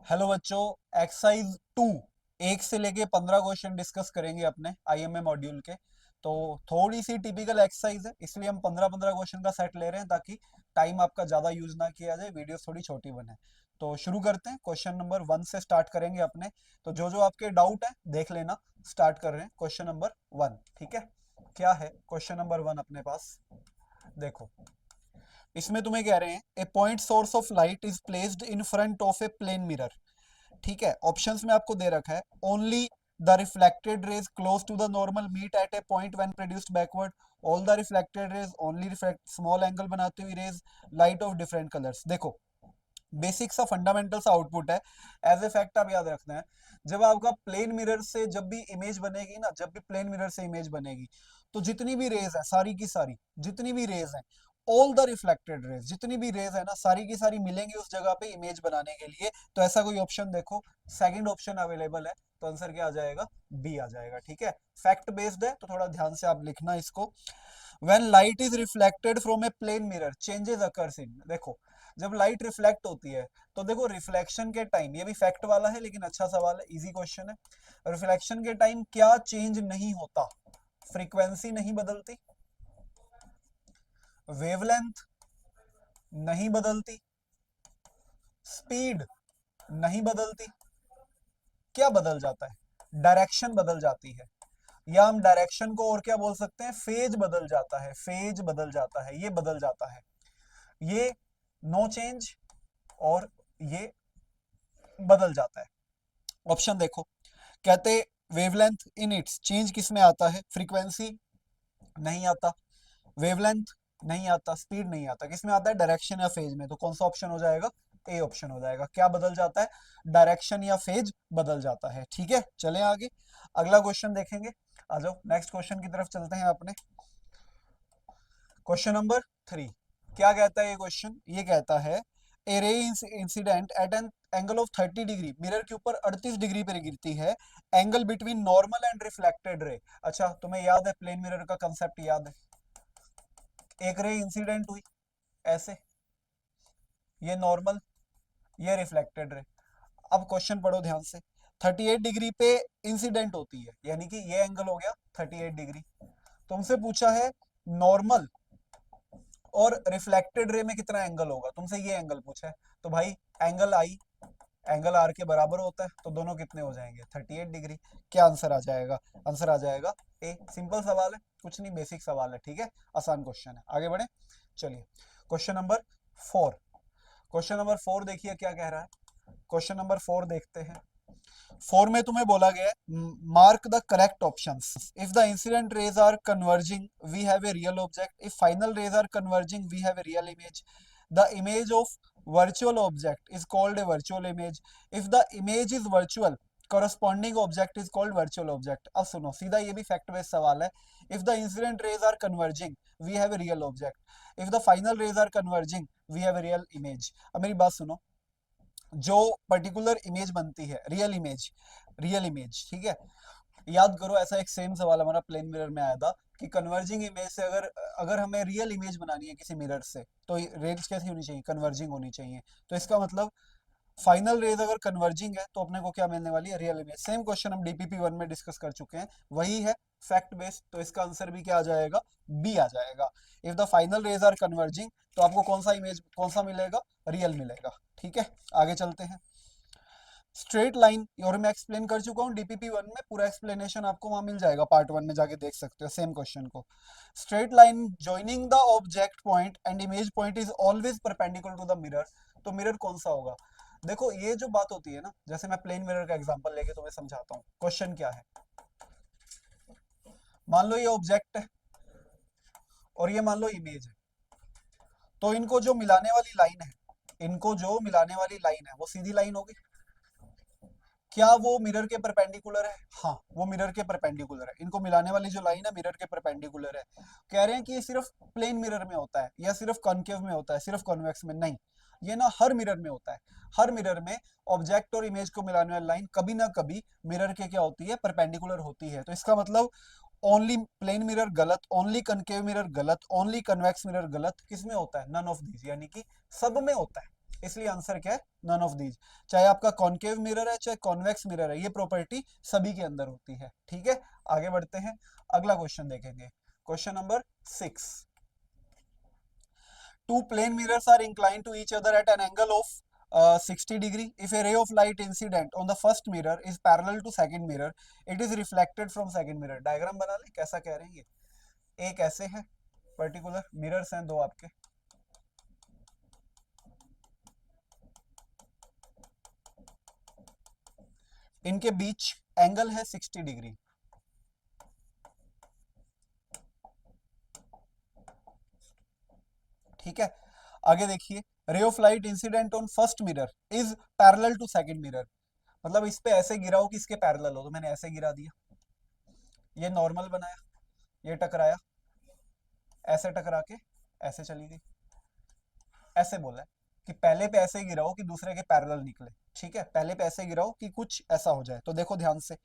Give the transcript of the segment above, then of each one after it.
Hello बच्चों, exercise 2 एक से लेके 15 क्वेश्चन डिस्कस करेंगे अपने आईएमए मॉड्यूल के। तो थोड़ी सी टिपिकल एक्सरसाइज है, इसलिए हम 15-15 क्वेश्चन का सेट ले रहे हैं ताकि टाइम आपका ज़्यादा यूज ना किया जाए, वीडियो थोड़ी छोटी बने। तो शुरू करते हैं, क्वेश्चन नंबर 1 से स्टार्ट करेंगे अपने। तो जो जो आपके डाउट है देख लेना। स्टार्ट कर रहे हैं क्वेश्चन नंबर 1, ठीक है। क्या है क्वेश्चन नंबर 1 अपने पास? देखो, इसमें तुम्हें कह रहे हैं a point source of light is placed in front of a plane mirror. ठीक है, ऑप्शंस में आपको दे रखा है only the reflected rays close to the normal meet at a point when produced backward, all the reflected rays only reflect small angle बनाती हुई rays, light of different colours. देखो, बेसिक सा फंडामेंटल सा आउटपुट है। As a fact आप याद रखना है, जब आपका प्लेन मिरर से जब भी इमेज बनेगी ना, जब भी प्लेन मिरर से इमेज बनेगी, तो जितनी भी रेज है सारी की सारी, जितनी भी रेज है, ऑल द रिफ्लेक्टेड रेज, जितनी भी रेज है ना सारी की सारी मिलेंगी उस जगह पे इमेज बनाने के लिए। तो ऐसा कोई ऑप्शन देखो, सेकंड ऑप्शन अवेलेबल है, तो आंसर क्या आ जाएगा? बी आ जाएगा। ठीक है, फैक्ट बेस्ड है तो थोड़ा ध्यान से आप लिखना इसको। When light is reflected from a plane mirror, changes occurs in। देखो, जब लाइट रिफ्लेक्ट होती है तो देखो रिफ्लेक्शन के टाइम, ये भी फैक्ट वाला है लेकिन अच्छा सवाल है, इजी क्वेश्चन है। रिफ्लेक्शन के टाइम क्या चेंज नहीं होता? फ्रीक्वेंसी नहीं बदलती, वेवलेंथ नहीं बदलती, स्पीड नहीं बदलती। क्या बदल जाता है? डायरेक्शन बदल जाती है, या हम डायरेक्शन को और क्या बोल सकते हैं? फेज बदल जाता है, फेज बदल जाता है, ये बदल जाता है। ये नो चेंज, और ये बदल जाता है। ऑप्शन देखो, कहते वेवलेंथ इन इट्स चेंज किस में आता है? फ्रीक्वेंसी नहीं आता, वेवलेंथ नहीं आता, स्पीड नहीं आता, किस में आता है? डायरेक्शन या फेज में। तो कौन सा ऑप्शन हो जाएगा? ए ऑप्शन हो जाएगा। क्या बदल जाता है? डायरेक्शन या फेज बदल जाता है। ठीक है, चलें आगे, अगला क्वेश्चन देखेंगे। आ जाओ नेक्स्ट क्वेश्चन की तरफ चलते हैं अपने। क्वेश्चन नंबर 3, क्या कहता है ये क्वेश्चन? ये कहता है a ray incident at an angle of 30 degree, mirror के ऊपर 38 डिग्री पर गिरती है, angle between normal and reflected ray. अच्छा, तुम्हें याद है प्लेन मिरर का कंसेप्ट? याद है, एक रे इंसिडेंट हुई ऐसे, ये नॉर्मल, ये रिफ्लेक्टेड रे। अब क्वेश्चन पढ़ो ध्यान से, 38 डिग्री पे इंसिडेंट होती है, यानी कि ये एंगल हो गया 38 डिग्री। तुमसे पूछा है नॉर्मल और रिफ्लेक्टेड रे में कितना एंगल होगा, तुमसे ये एंगल पूछा है। तो भाई एंगल आई एंगल आर के बराबर होता है, तो दोनों कितने हो जाएंगे? 38 डिग्री। क्या आंसर आ जाएगा? आंसर आ जाएगा ए। सिंपल सवाल है, कुछ नहीं, बेसिक सवाल है, ठीक है, आसान क्वेश्चन है। आगे बढ़े, चलिए क्वेश्चन नंबर 4। क्वेश्चन नंबर 4 देखिए क्या कह रहा है। क्वेश्चन नंबर 4 देखते हैं। 4 में तुम्हें बोला गया है mark the correct options. If the incident rays are converging we have a real object, if final rays are converging we have a real image, the image of virtual object is called a virtual image, if the image is virtual corresponding object is called virtual object। अब सुनो सीधा, ये भी fact based सवाल है। if the incident rays are converging we have a real object, if the final rays are converging we have a real image। अब मेरी बात सुनो, जो पर्टिकुलर इमेज बनती है, रियल इमेज, रियल इमेज, ठीक है। याद करो, ऐसा एक सेम सवाल हमारा प्लेन मिरर में आया था कि कन्वर्जिंग इमेज से अगर अगर हमें रियल इमेज बनानी है किसी मिरर से, तो रेंज कैसी होनी चाहिए? कन्वर्जिंग होनी चाहिए। तो इसका मतलब फाइनल रेज अगर कन्वर्जिंग है तो अपने को क्या मिलने वाली है? Real image. सेम क्वेश्चन हम डीपीपी 1 में डिस्कस कर चुके हैं, वही है फैक्ट बेस्ड। तो इसका आंसर भी क्या आ जाएगा? बी आ जाएगा। If the final rays are converging तो आपको कौन सा इमेज, कौन सा मिलेगा? रियल मिलेगा। ठीक है, आगे चलते हैं। स्ट्रेट लाइन और मैं एक्सप्लेन कर चुका हूँ डीपीपी 1 में, पूरा एक्सप्लेनेशन आपको वहां मिल जाएगा, पार्ट 1 में जाके देख सकते हो सेम क्वेश्चन को। Straight line joining the object point and image point is always perpendicular to the mirror. तो मिरर कौन सा होगा? देखो, ये जो बात होती है ना, जैसे मैं प्लेन मिरर का एग्जांपल लेके तुम्हें समझाता हूँ। क्वेश्चन क्या है, मान लो ये ऑब्जेक्ट है और ये मान लो इमेज है, तो इनको जो मिलाने वाली लाइन है, इनको जो मिलाने वाली लाइन है वो सीधी लाइन होगी। क्या वो मिरर के परपेंडिकुलर है? हाँ, वो मिरर के परपेंडिकुलर है। इनको मिलाने वाली जो लाइन है मिरर के परपेंडिकुलर है। कह रहे हैं कि ये सिर्फ प्लेन मिरर में होता है या सिर्फ कॉनकेव में होता है, सिर्फ कॉन्वेक्स में नहीं, ये ना हर मिरर में होता है। हर मिरर में ऑब्जेक्ट और इमेज को मिलाने वाली लाइन कभी ना कभी मिरर के क्या होती है? परपेंडिकुलर होती है। तो इसका मतलब ओनली प्लेन मिरर गलत, ओनली कनकेव मिरर गलत, ओनली कन्वेक्स मिरर गलत, किसमें होता है? नन ऑफ दीज, यानी कि सब में होता है। इसलिए आंसर क्या है, नन ऑफ दीज। चाहे आपका कॉनकेव मिरर है चाहे कॉन्वेक्स मिरर है, ये प्रॉपर्टी सभी के अंदर होती है। ठीक है, आगे बढ़ते हैं, अगला क्वेश्चन देखेंगे। Question number 6। Two plane mirrors are inclined to each other at an angle of 60 degree. If a ray of light incident on the first mirror is parallel to second mirror, it is reflected from second mirror. Diagram बना ले, कैसा कह रहे हैं ये। एक ऐसे है, पर्टिकुलर मिरर्स हैं दो आपके, इनके बीच एंगल है 60 डिग्री। ठीक है, आगे देखिए, ray of light incident on first mirror is parallel to second mirror. मतलब इस पे ऐसे गिरा हो कि इसके पैरेलल हो, तो मैंने ऐसे गिरा दिया, ये नॉर्मल बनाया, ये टकराया, ऐसे टकरा के ऐसे चली गई। ऐसे बोला है कि पहले पे ऐसे गिराओ कि दूसरे के पैरेलल निकले। ठीक है, पहले पे ऐसे गिराओ कि कुछ ऐसा हो जाए। तो देखो ध्यान से,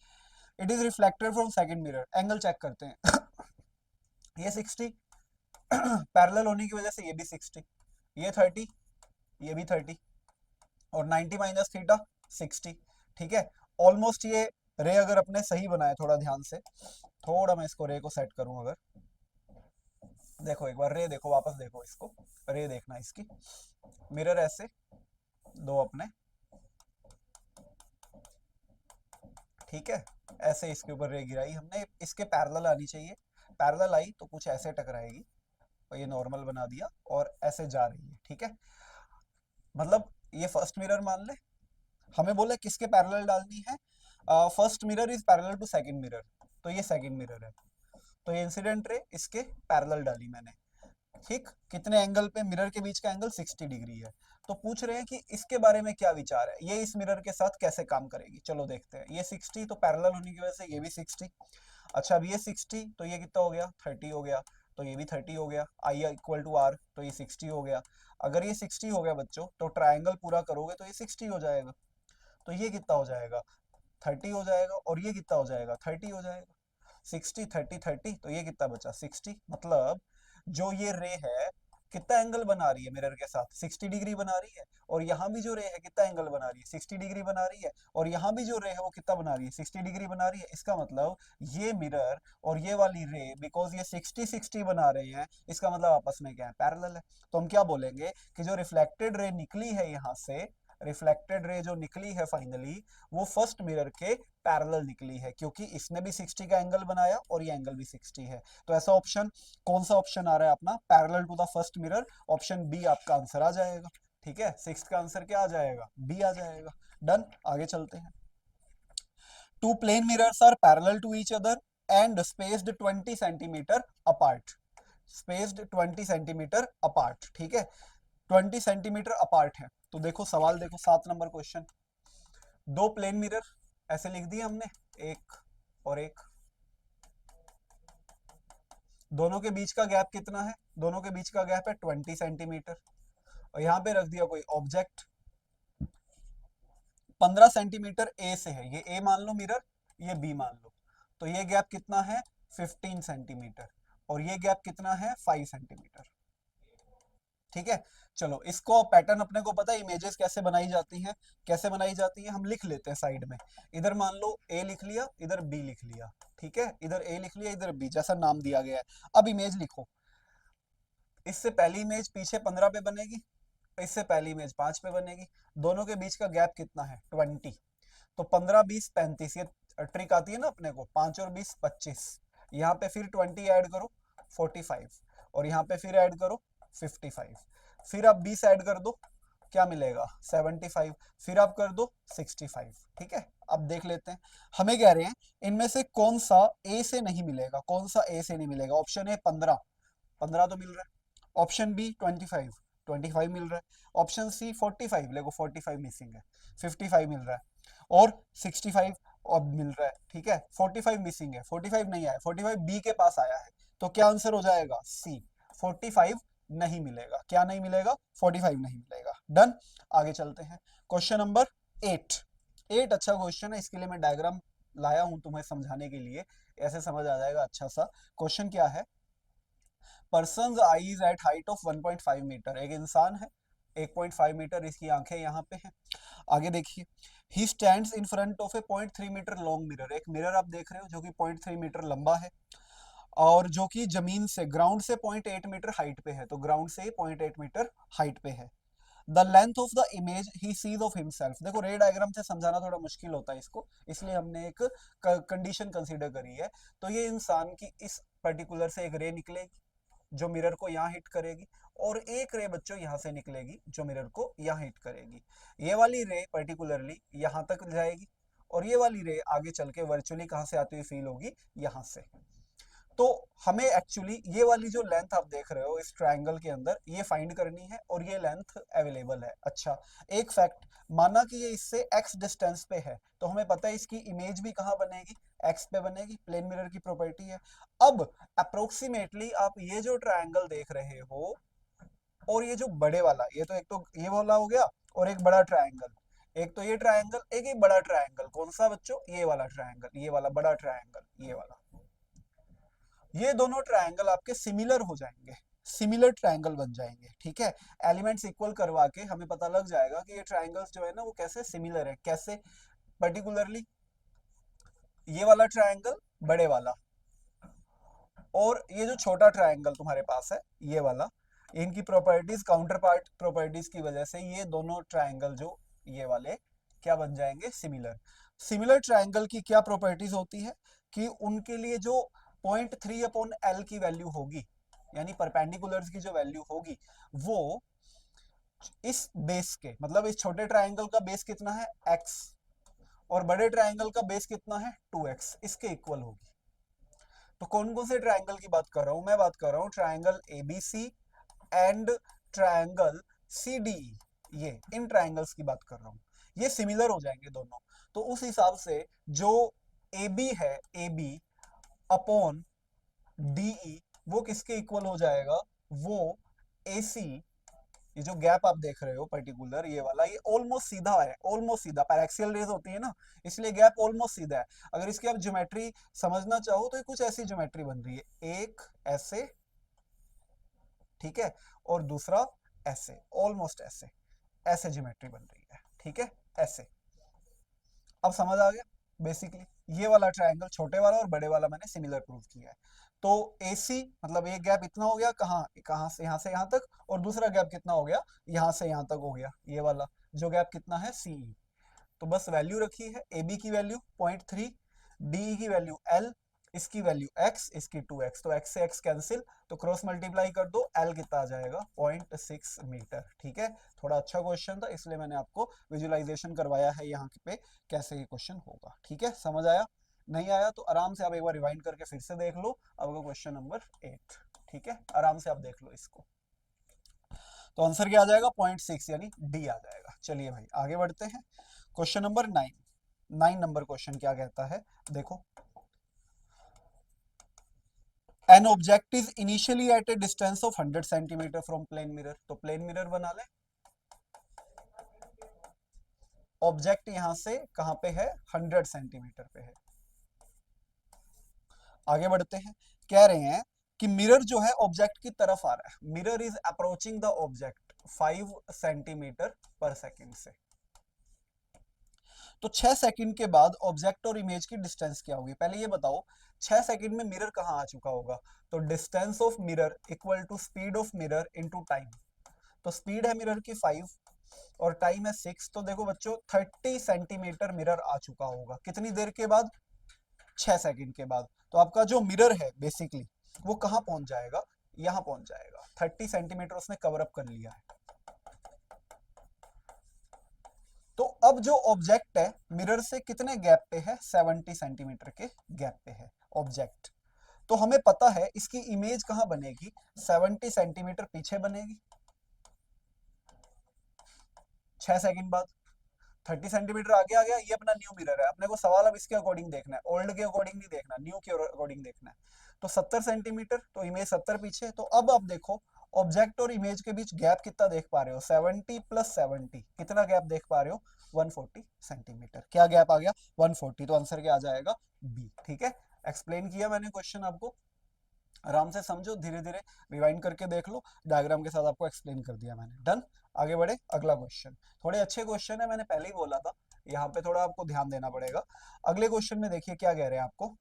it is reflected from second mirror, angle check करते हैं। ये 60, पैरेलल होने की वजह से ये भी 60, ये 30, ये भी 30, और 90 माइनस थीटा 60। ठीक है, ऑलमोस्ट ये रे अगर अपने सही बनाए, थोड़ा ध्यान से, थोड़ा मैं इसको रे को सेट करूं अगर, देखो एक बार रे देखो, वापस देखो इसको, रे देखना इसकी, मिरर ऐसे दो अपने, ठीक है, ऐसे इसके ऊपर रे गिराई हमने, इसके पैरेलल आनी चाहिए, पैरेलल आई तो कुछ ऐसे टकराएगी, और ये नॉर्मल बना दिया और ऐसे जा रही है। ठीक है, मतलब ये फर्स्ट मिरर मान ले, हमें बोले किसके पैरेलल डालनी है, first mirror is parallel to second mirror, तो ये सेकंड मिरर है, तो ये इंसिडेंट रे इसके पैरेलल डाली मैंने। ठीक, कितने एंगल पे, मिरर के बीच का एंगल 60 डिग्री है। तो पूछ रहे हैं कि इसके बारे में क्या विचार है, ये इस मिरर के साथ कैसे काम करेगी। चलो देखते हैं, ये 60 तो पैरेलल होने की वजह से ये भी 60। अच्छा, अब ये 60 तो ये कितना हो गया, 30 हो गया, तो ये भी 30 हो गया, आई इक्वल टू आर, तो ये 60 हो गया। अगर ये 60 हो गया बच्चों, तो ट्राइंगल पूरा करोगे तो ये 60 हो जाएगा, तो ये कितना हो जाएगा, 30 हो जाएगा, और ये कितना हो जाएगा, 30 हो जाएगा। 60 30 30, तो ये कितना बचा, 60। मतलब जो ये रे है कितना एंगल बना रही है मिरर के साथ, 60 डिग्री बना रही है, और यहाँ भी जो रे है कितना एंगल बना रही है, 60 डिग्री बना रही है, और यहाँ भी जो रे है वो कितना बना रही है, 60 डिग्री बना रही है। इसका मतलब ये मिरर और ये वाली रे, बिकॉज ये 60 60 बना रहे हैं, इसका मतलब आपस में क्या है, पैरेलल है। तो हम क्या बोलेंगे कि जो रिफ्लेक्टेड रे निकली है यहाँ से, रिफ्लेक्टेड रे जो निकली है फाइनली, वो फर्स्ट मिरर के पैरेलल निकली है, क्योंकि इसने भी 60 का एंगल बनाया और ये एंगल भी 60 है। तो ऐसा ऑप्शन, कौन सा ऑप्शन आ रहा है अपना, parallel to the first mirror, option B आपका आंसर आ जाएगा। ठीक है, सिक्स का आंसर क्या आ जाएगा, बी आ जाएगा। डन, आगे चलते हैं। Two plane mirrors are parallel to each other and spaced 20 centimetre apart, spaced 20 centimetre apart. ठीक है, 20 सेंटीमीटर अपार्ट है। तो देखो सवाल देखो, 7 नंबर क्वेश्चन, दो प्लेन मिरर ऐसे लिख दिए हमने, एक और एक, दोनों के बीच का गैप कितना है, दोनों के बीच का गैप है 20 सेंटीमीटर, और यहां पे रख दिया कोई ऑब्जेक्ट, 15 सेंटीमीटर ए से है, ये ए मान लो मिरर, ये बी मान लो, तो ये गैप कितना है, 15 सेंटीमीटर, और ये गैप कितना है, 5 सेंटीमीटर। ठीक है, चलो इसको पैटर्न अपने को पता है, इमेजेस कैसे बनाई जाती हैं, कैसे बनाई जाती हैं हम लिख लेते हैं साइड में। इधर मान लो ए लिख लिया, इधर बी लिख लिया। ठीक है, इधर ए लिख लिया, इधर बी, जैसा नाम दिया गया है। अब इमेज लिखो, इससे पहली इमेज पीछे 15 पे बनेगी, इससे पहली इमेज 5 पे बनेगी, दोनों के बीच का गैप कितना है, 20। तो 15 20 35, ये ट्रिक आती है ना अपने को, 5 और 20 25, यहाँ पे फिर 20 ऐड करो 45, और यहाँ पे फिर ऐड करो 55, फिर आप 20 ऐड कर दो, क्या मिलेगा, 75, फिर आप कर दो 65। ठीक है, अब देख लेते हैं, हमें कह रहे हैं इनमें से कौन सा ए से नहीं मिलेगा, कौन सा ए से नहीं मिलेगा। ऑप्शन ए 15, 15 तो मिल रहा है, ऑप्शन बी 25, 25 मिल रहा है, ऑप्शन सी 45, देखो 45 मिसिंग है, 55 मिल रहा है, और 65 अब मिल रहा है। ठीक है, 45 मिसिंग है, 45 नहीं आया, 45 बी के पास आया है, तो क्या आंसर हो जाएगा, सी, 45 नहीं मिलेगा। क्या नहीं मिलेगा, 45 नहीं मिलेगा। डन, आगे चलते हैं। क्वेश्चन नंबर 8, 8 अच्छा क्वेश्चन है, इसके लिए मैं डायग्राम लाया हूं तुम्हें समझाने के लिए, ऐसे समझ आ जाएगा अच्छा सा। क्वेश्चन क्या है, person eye is at height of 1.5 metre, एक इंसान है 1.5 मीटर इसकी आंखें यहाँ पे हैं। आगे देखिए, he stands in front of a 0.3 metre long mirror, एक मिरर आप देख रहे हो जो कि 0.3 मीटर लंबा है और जो कि जमीन से, ग्राउंड से 0.8 मीटर हाइट पे है, तो ग्राउंड से 0.8 मीटर हाइट पे है। The length of the image he sees of himself, देखो रे डायग्राम से समझाना थोड़ा मुश्किल होता है इसको, इसलिए हमने एक कंडीशन कंसीडर करी है। तो ये इंसान की इस पर्टिकुलर से एक रे निकलेगी जो मिरर को यहाँ हिट करेगी, और एक रे बच्चों यहाँ से निकलेगी जो मिरर को यहाँ हिट करेगी। ये वाली रे पर्टिकुलरली यहाँ तक जाएगी और ये वाली रे आगे चल के वर्चुअली कहाँ से आती हुई फील होगी, यहाँ से। तो हमें एक्चुअली ये वाली जो लेंथ आप देख रहे हो इस ट्रायंगल के अंदर, ये फाइंड करनी है और ये लेंथ अवेलेबल है। अच्छा, एक फैक्ट, माना कि ये इससे x डिस्टेंस पे है, तो हमें पता है इसकी इमेज भी कहाँ बनेगी, x पे बनेगी, प्लेन मिरर की प्रॉपर्टी है। अब अप्रोक्सीमेटली आप ये जो ट्रायंगल देख रहे हो और ये जो बड़े वाला, ये तो एक तो ये वाला हो गया और एक बड़ा ट्रायंगल, एक तो ये ट्रायंगल, एक ये बड़ा ट्रायंगल, कौन सा बच्चों, ये वाला ट्रायंगल, ये वाला बड़ा ट्रायंगल, ये वाला, ये दोनों ट्रायंगल आपके सिमिलर हो जाएंगे, सिमिलर ट्रायंगल बन जाएंगे। ठीक है, एलिमेंट्स इक्वल करवा के हमें पता लग जाएगा कि ये ट्रायंगल्स जो है ना वो कैसे सिमिलर है, कैसे। पर्टिकुलरली ये वाला ट्रायंगल बड़े वाला और ये जो छोटा ट्रायंगल तुम्हारे पास है ये वाला, इनकी प्रॉपर्टीज, काउंटर पार्ट प्रॉपर्टीज की वजह से ये दोनों ट्रायंगल जो ये वाले क्या बन जाएंगे, सिमिलर। सिमिलर ट्रायंगल की क्या प्रॉपर्टीज होती है कि उनके लिए जो 0.3/L की वैल्यू होगी, यानी परपेंडिकुलर्स की जो वैल्यू होगी, वो इस बेस के, मतलब इस छोटे ट्रायंगल का बेस कितना है x और बड़े ट्रायंगल का बेस कितना है 2x, इसके इक्वल होगी। तो कौन कौन से ट्रायंगल की बात कर रहा हूं, मैं बात कर रहा हूं triangle ABC and triangle CDE, ये इन ट्रायंगल्स की बात कर रहा हूं, ये सिमिलर हो जाएंगे दोनों। तो उस हिसाब से जो AB है, AB अपॉन DE, वो किसके इक्वल हो जाएगा, वो AC, ये जो गैप आप देख रहे हो पर्टिकुलर ये वाला, ये ऑलमोस्ट सीधा है, ऑलमोस्ट सीधा, पैरेक्सियल रेज होती है ना, इसलिए गैप ऑलमोस्ट सीधा है। अगर इसकी आप ज्योमेट्री समझना चाहो तो ये कुछ ऐसी ज्योमेट्री बन रही है, एक ऐसे, ठीक है, और दूसरा ऐसे, ऑलमोस्ट ऐसे, ऐसे ज्योमेट्री बन रही है, ठीक है, ऐसे। अब समझ आ गया, बेसिकली ये वाला ट्रायंगल छोटे वाला और बड़े वाला मैंने सिमिलर प्रूव किया है। तो AC मतलब एक गैप इतना हो गया, कहाँ कहाँ से, यहाँ से यहाँ तक, और दूसरा गैप कितना हो गया, यहाँ से यहाँ तक हो गया, ये वाला जो गैप कितना है CE। तो बस वैल्यू रखी है, AB की वैल्यू 0.3, DE की वैल्यू L, इसकी वैल्यू x, इसकी 2x, तो x से x कैंसिल, तो क्रॉस मल्टीप्लाई कर दो, L कितना आ जाएगा 0.6 मीटर। ठीक है, थोड़ा अच्छा क्वेश्चन था इसलिए मैंने आपको विजुअलाइजेशन करवाया है यहाँ पे कैसे ये क्वेश्चन होगा। ठीक है, समझ आया, नहीं आया तो आराम से आप एक बार रिवाइंड करके फिर से देख लो, आपका क्वेश्चन नंबर 8। ठीक है, आराम से आप देख लो इसको। तो आंसर क्या आ जाएगा 0.6 यानी डी आ जाएगा। चलिए भाई आगे बढ़ते हैं, क्वेश्चन नंबर 9। 9 नंबर क्वेश्चन क्या कहता है, देखो, an object is initially at a distance of 100 centimetre from plane mirror, तो प्लेन मिरर बना ले, ऑब्जेक्ट यहां से कहां पे है 100 सेंटीमीटर पे है। आगे बढ़ते हैं, कह रहे हैं कि मिरर जो है ऑब्जेक्ट की तरफ आ रहा है, mirror is approaching the object 5 centimetre पर सेकेंड से। तो 6 सेकंड के बाद ऑब्जेक्ट और इमेज की डिस्टेंस क्या होगी, पहले ये बताओ 6 सेकंड में मिरर कहां आ चुका होगा, तो distance of mirror equal to speed of mirror into time. तो स्पीड है मिरर की 5 और टाइम है 6, तो देखो बच्चों 30 सेंटीमीटर मिरर आ चुका होगा, कितनी देर के बाद, 6 सेकंड के बाद। तो आपका जो मिरर है बेसिकली वो कहां पहुंच जाएगा, यहां पहुंच जाएगा, 30 सेंटीमीटर उसने कवर अप कर लिया है। तो अब जो ऑब्जेक्ट है मिरर से कितने गैप पे है, 70 सेंटीमीटर के गैप पे है ऑब्जेक्ट। तो हमें पता है इसकी इमेज कहां बनेगी, 70 सेंटीमीटर पीछे बनेगी, 6 सेकंड बाद। 30 सेंटीमीटर आगे आ गया, ये अपना न्यू मिरर है, अपने को सवाल अब इसके अकॉर्डिंग देखना है, ओल्ड के अकॉर्डिंग नहीं देखना, न्यू के अकॉर्डिंग देखना है। तो 70 सेंटीमीटर, तो इमेज 70 पीछे। तो अब आप देखो ऑब्जेक्ट और इमेज के बीच गैप कितना देख पा रहे हो, 70 प्लस 70 कितना गैप देख पा रहे हो, 140 सेंटीमीटर। क्या गैप आ गया, 140, तो आंसर क्या आ जाएगा बी। ठीक है, एक्सप्लेन किया मैंने क्वेश्चन आपको। आराम से समझो, धीरे धीरे रिवाइंड करके देख लो, डायग्राम के साथ आपको एक्सप्लेन कर दिया मैंने। डन। आगे बढ़े, अगला क्वेश्चन। थोड़े अच्छे क्वेश्चन है, मैंने पहले ही बोला था, यहाँ पे थोड़ा आपको ध्यान देना पड़ेगा। अगले क्वेश्चन में देखिए क्या कह रहे हैं आपको।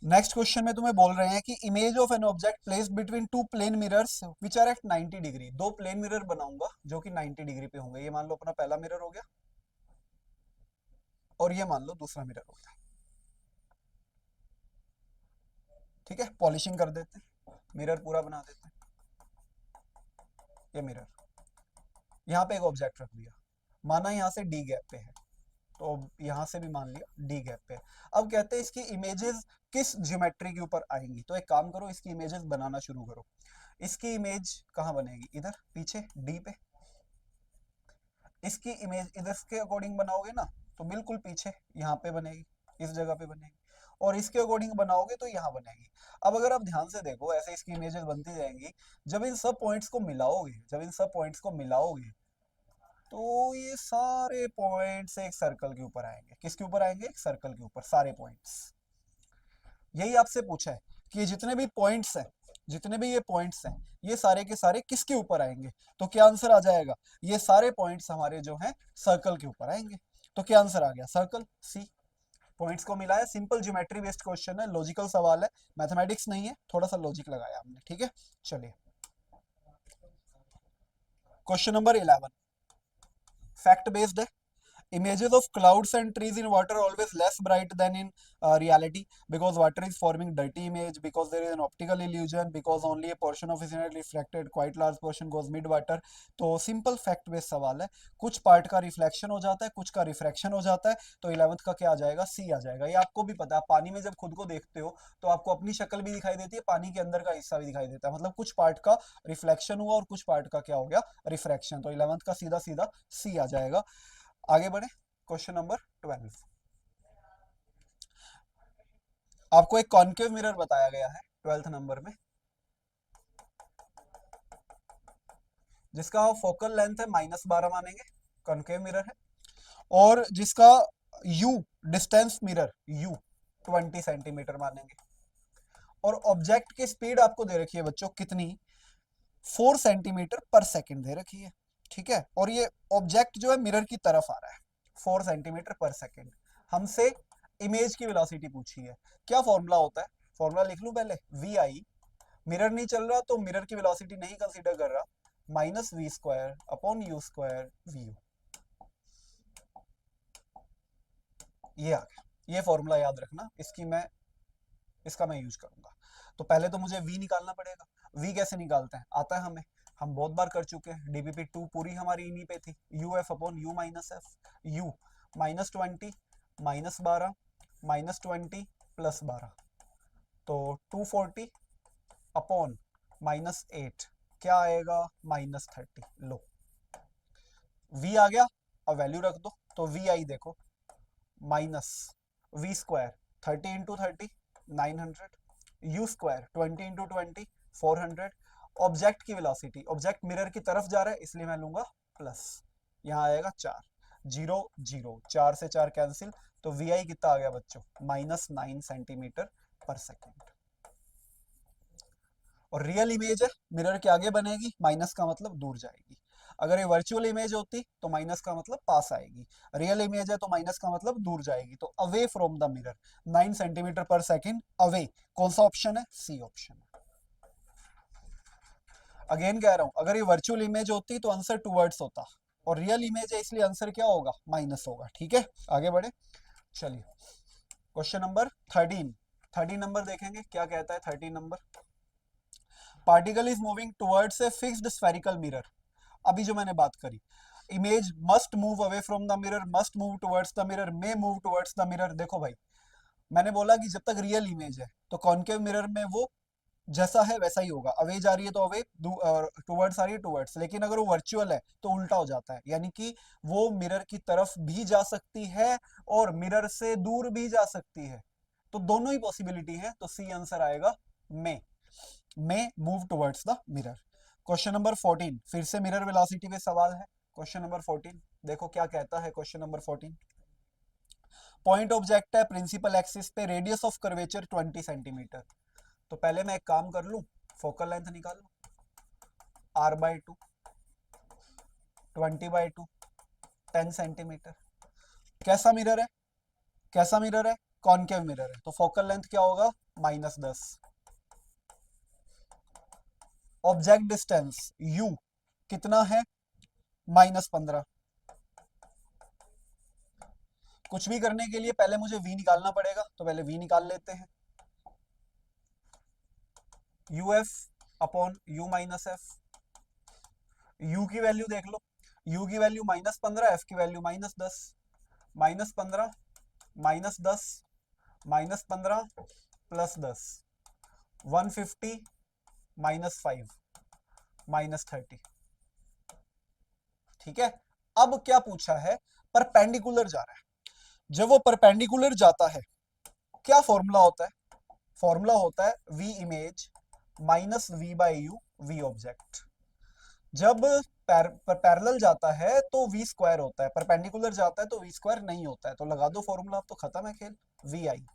नेक्स्ट क्वेश्चन में तुम्हें बोल रहे हैं कि image of an object placed between two plane mirrors which are at 90 degree. दो प्लेन मिरर बनाऊंगा जो कि 90 डिग्री पे होंगे। ये मान लो अपना पहला मिरर हो गया, और ये मान लो दूसरा मिरर हो गया। ठीक है, पॉलिशिंग कर देते हैं, मिरर पूरा बना देते हैं। ये मिरर, यहाँ पे एक ऑब्जेक्ट रख दिया, माना यहाँ से डी गैप पे है, तो यहां से भी मान लिया डी गैप पे। अब कहते हैं इसकी इमेजेस किस ज्योमेट्री के ऊपर आएंगी। तो एक काम करो, इसकी इमेजेस बनाना शुरू करो। इसकी इमेज कहाँ बनेगी, इधर पीछे डी पे। इसकी इमेज इधर के अकॉर्डिंग बनाओगे ना, तो बिल्कुल पीछे यहाँ पे बनेगी, इस जगह पे बनेगी। और इसके अकॉर्डिंग बनाओगे तो यहाँ बनेगी। अब अगर आप ध्यान से देखो, ऐसे इसकी इमेजेस बनती जाएंगी। जब इन सब पॉइंट्स को मिलाओगे, तो ये सारे पॉइंट्स एक सर्कल के ऊपर आएंगे। किसके ऊपर आएंगे, एक सर्कल के ऊपर सारे पॉइंट्स। यही आपसे पूछा है कि जितने भी ये पॉइंट्स हैं, ये सारे के सारे किसके ऊपर आएंगे। तो क्या आंसर आ जाएगा, ये सारे पॉइंट्स हमारे जो हैं सर्कल के ऊपर आएंगे। तो क्या आंसर आ गया, सर्कल, सी। पॉइंट्स को मिलाया, सिंपल ज्योमेट्री बेस्ड क्वेश्चन है, लॉजिकल सवाल है, मैथमेटिक्स नहीं है, थोड़ा सा लॉजिक लगाया हमने। ठीक है, चलिए क्वेश्चन नंबर 11, फैक्ट बेस्ड है। Images of clouds and trees in water are always less bright than in reality, because water is forming dirty image, because there is an optical illusion, because only a portion of is reflected, quite large portion goes mid water। तो simple fact based सवाल है। कुछ part का reflection हो जाता है, कुछ का रिफ्रैक्शन हो जाता है। तो 11th का क्या आ जाएगा, सी आ जाएगा। ये आपको भी पता है, पानी में जब खुद को देखते हो तो आपको अपनी शक्ल भी दिखाई देती है, पानी के अंदर का हिस्सा भी दिखाई देता है। मतलब कुछ पार्ट का रिफ्लेक्शन हुआ और कुछ पार्ट का क्या हो गया, रिफ्रैक्शन। तो 11th का सीधा सीधा सी आ जाएगा। आगे बढ़े, क्वेश्चन नंबर 12। आपको एक कॉन्केव मिरर बताया गया है 12th नंबर में, जिसका फोकल लेंथ है -12 मानेंगे, कॉन्केव मिरर है। और जिसका you, distance mirror you 20 centimetre मानेंगे। और ऑब्जेक्ट की स्पीड आपको दे रखी है बच्चों कितनी, 4 सेंटीमीटर पर सेकेंड दे रखी है। ठीक है, और ये ऑब्जेक्ट जो है मिरर की तरफ आ रहा है, 4 सेंटीमीटर पर सेकेंड। हमसे इमेज की वेलोसिटी पूछी है। क्या फॉर्मूला होता है, फॉर्मूला लिख लूं पहले, वी आई। मिरर नहीं चल रहा तो मिरर की वेलोसिटी नहीं कंसीडर कर रहा, -v² अपॉन u²v। ये आ गया, ये फॉर्मूला याद रखना, इसका मैं यूज करूंगा। तो पहले तो मुझे v निकालना पड़ेगा। v कैसे निकालते हैं, आता है हमें, हम बहुत बार कर चुके हैं। dpp2 पूरी हमारी इन्हीं पे थी, uf upon u minus F. u -20 -12 -20 +12, तो 240 अपॉन -8 क्या आएगा, -30। लो, v आ गया। अब वैल्यू रख दो, तो vi देखो, -v², 30 × 30 900, u², 20 × 20 400। ऑब्जेक्ट की वेलोसिटी, ऑब्जेक्ट मिरर की तरफ जा रहा है इसलिए मैं लूंगा प्लस, यहाँ आएगा 4, 0 0, 4 से 4 कैंसिल। तो vi कितना आ गया बच्चों, -9 सेंटीमीटर पर सेकेंड। और रियल इमेज है, मिरर के आगे बनेगी, माइनस का मतलब दूर जाएगी। अगर ये वर्चुअल इमेज होती तो माइनस का मतलब पास आएगी, रियल इमेज है तो माइनस का मतलब दूर जाएगी। तो away from the mirror, 9 centimetre पर सेकेंड अवे। कौन सा ऑप्शन है, सी ऑप्शन है। अगेन कह रहा हूं, अगर ये वर्चुअल इमेज होती तो आंसर टूवर्ड्स होता, और रियल इमेज है इसलिए आंसर क्या होगा, माइनस होगा। ठीक है, आगे बढ़े, चलिए क्वेश्चन नंबर 13। 13 नंबर देखेंगे क्या कहता है। 13 number, particle is moving towards a fixed spherical mirror. अभी जो मैंने बात करी, image must move away from the mirror, must move towards the mirror, may move towards the mirror. देखो भाई, मैंने बोला कि जब तक रियल इमेज है तो कॉन्केव मिरर में वो जैसा है वैसा ही होगा, अवे जा रही है तो अवे, टुवर्ड्स आ रही है टुवर्ड्स। लेकिन अगर वो वर्चुअल है तो उल्टा हो जाता है, यानी कि वो मिरर की तरफ भी जा सकती है और मिरर से दूर भी जा सकती है। तो दोनों ही पॉसिबिलिटी है, तो सी आंसर आएगा मे move towards the mirror. Question number 14, फिर से मिरर वेलोसिटी पे सवाल है। क्वेश्चन नंबर 14 देखो क्या कहता है। क्वेश्चन नंबर 14, पॉइंट ऑब्जेक्ट है प्रिंसिपल एक्सिस पे, रेडियस ऑफ कर्वेचर 20 सेंटीमीटर। तो पहले मैं एक काम कर लूं, फोकल लेंथ निकाल लूं, r/2, 20/2, 10 सेंटीमीटर। कैसा मिरर है, कैसा मिरर है, कॉनकेव मिरर है, तो फोकल लेंथ क्या होगा, -10। ऑब्जेक्ट डिस्टेंस u कितना है, -15। कुछ भी करने के लिए पहले मुझे v निकालना पड़ेगा, तो पहले v निकाल लेते हैं। uf upon u minus F. u की वैल्यू देख लो, u की वैल्यू -15, f की वैल्यू -10। -15 -10 -15 +10, 150 -5 -30। ठीक है। अब क्या पूछा है, परपेंडिकुलर जा रहा है। जब वो परपेंडिकुलर जाता है, क्या फॉर्मूला होता है, फॉर्मूला होता है v image minus v/u v object. जब पैरेलल जाता है तो v स्क्वायर होता है, परपेंडिकुलर जाता है तो v स्क्वायर नहीं होता है। तो लगा दो फॉर्मूला, अब तो खत्म है खेल। vi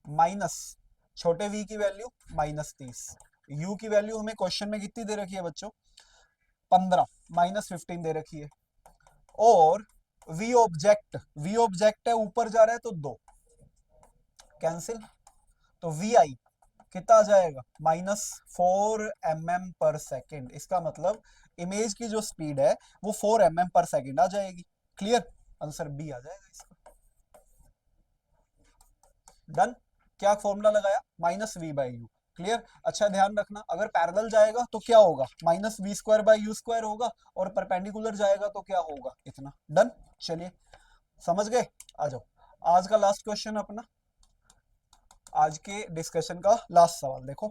माइनस छोटे v की वैल्यू -30, u की वैल्यू हमें क्वेश्चन में कितनी दे रखी है बच्चों, 15, -15 दे रखी है। और v ऑब्जेक्ट है, ऊपर जा रहा है तो 2 कैंसिल, तो vi कितना आ जाएगा, -4 mm/सेकेंड। इसका मतलब इमेज की जो स्पीड है वो 4 mm/सेकेंड आ जाएगी। क्लियर, आंसर बी आ जाएगा इसका। डन। क्या फॉर्मूला लगाया, -v/u। क्लियर। अच्छा ध्यान रखना, अगर पैरेलल जाएगा तो क्या होगा, -v²/u² होगा, और परपेंडिकुलर जाएगा तो क्या होगा, इतना। डन। चलिए समझ गए, आ जाओ। आज का लास्ट क्वेश्चन अपना, आज के डिस्कशन का लास्ट सवाल देखो।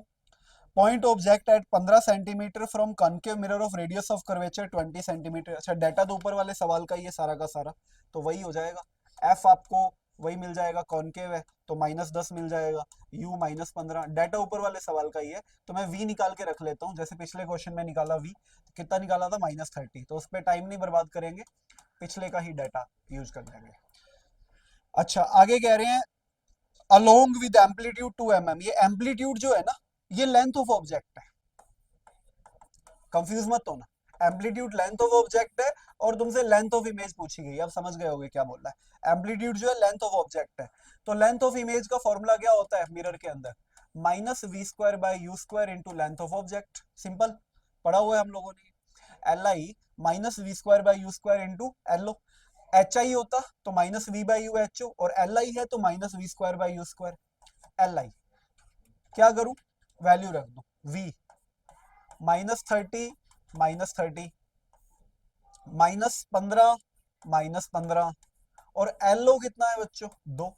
Point object at 15 centimetre from concave mirror of radius of curvature 20 centimetre. अच्छा डाटा तो ऊपर वाले सवाल का ही है सारा का सारा, तो वही हो जाएगा। एफ आपको वही मिल जाएगा, कॉनकेव है तो -10 मिल जाएगा, यू -15। डाटा ऊपर वाले सवाल का ही है, तो मैं वी निकाल के रख लेता हूँ। जैसे पिछले क्वेश्चन में निकाला वी, तो कितना निकाला था, -30। तो उस पर टाइम नहीं बर्बाद करेंगे, पिछले का ही डाटा यूज कर लेंगे। अच्छा आगे कह रहे हैं अलोंग विद एम्पलीट्यूड 2 mm। ये एम्पलीट्यूड जो है ना, ये लेंथ ऑफ ऑब्जेक्ट है, कंफ्यूज मत होना। एम्पलीट्यूड लेंथ ऑफ ऑब्जेक्ट है, और तुमसे लेंथ ऑफ इमेज पूछी गई है। अब समझ गए होगे क्या बोल रहा है। एम्पलीट्यूड जो है लेंथ ऑफ ऑब्जेक्ट है, तो लेंथ ऑफ इमेज का फॉर्मूला क्या होता है मिरर के अंदर, -v²/u² into length of object. Simple, पढ़ा हुआ है हम लोगों ने। li -v²/u² into lo। hi होता तो -v/u ho, और li है तो -v²/u²। li क्या करूं, वैल्यू रख दो, v -30 -30 -15 -15, और LO कितना है बच्चों, 2,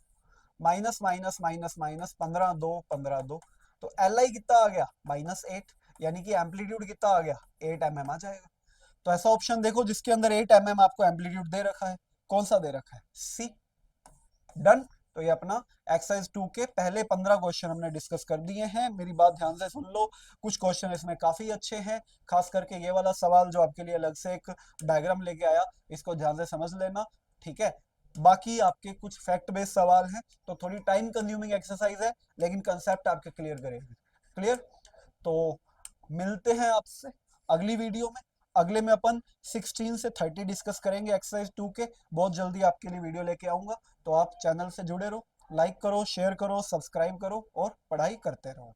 माइनस माइनस माइनस माइनस 15 2 15 2, तो LI कितना आ गया, -8। यानी कि एम्पलीट्यूड कितना आ गया, 8 mm आ जाएगा। तो ऐसा ऑप्शन देखो जिसके अंदर 8 mm आपको एम्पलीट्यूड दे रखा है, कौन सा दे रखा है, सी। डन। तो ये अपना एक्सरसाइज 2 के पहले 15 क्वेश्चन हमने डिस्कस कर दिए हैं। मेरी बात ध्यान से सुन लो, कुछ क्वेश्चन इसमें काफी अच्छे हैं, खास करके ये वाला सवाल जो आपके लिए अलग से एक डायग्राम लेके आया, इसको ध्यान से समझ लेना। ठीक है, बाकी आपके कुछ फैक्ट बेस्ड सवाल हैं, तो थोड़ी टाइम कंज्यूमिंग एक्सरसाइज है, लेकिन कंसेप्ट आपके क्लियर करेगी। क्लियर। तो मिलते हैं आपसे अगली वीडियो में। अगले में अपन 16 से 30 डिस्कस करेंगे एक्सरसाइज 2 के। बहुत जल्दी आपके लिए वीडियो लेके आऊंगा, तो आप चैनल से जुड़े रहो, लाइक करो, शेयर करो, सब्सक्राइब करो और पढ़ाई करते रहो।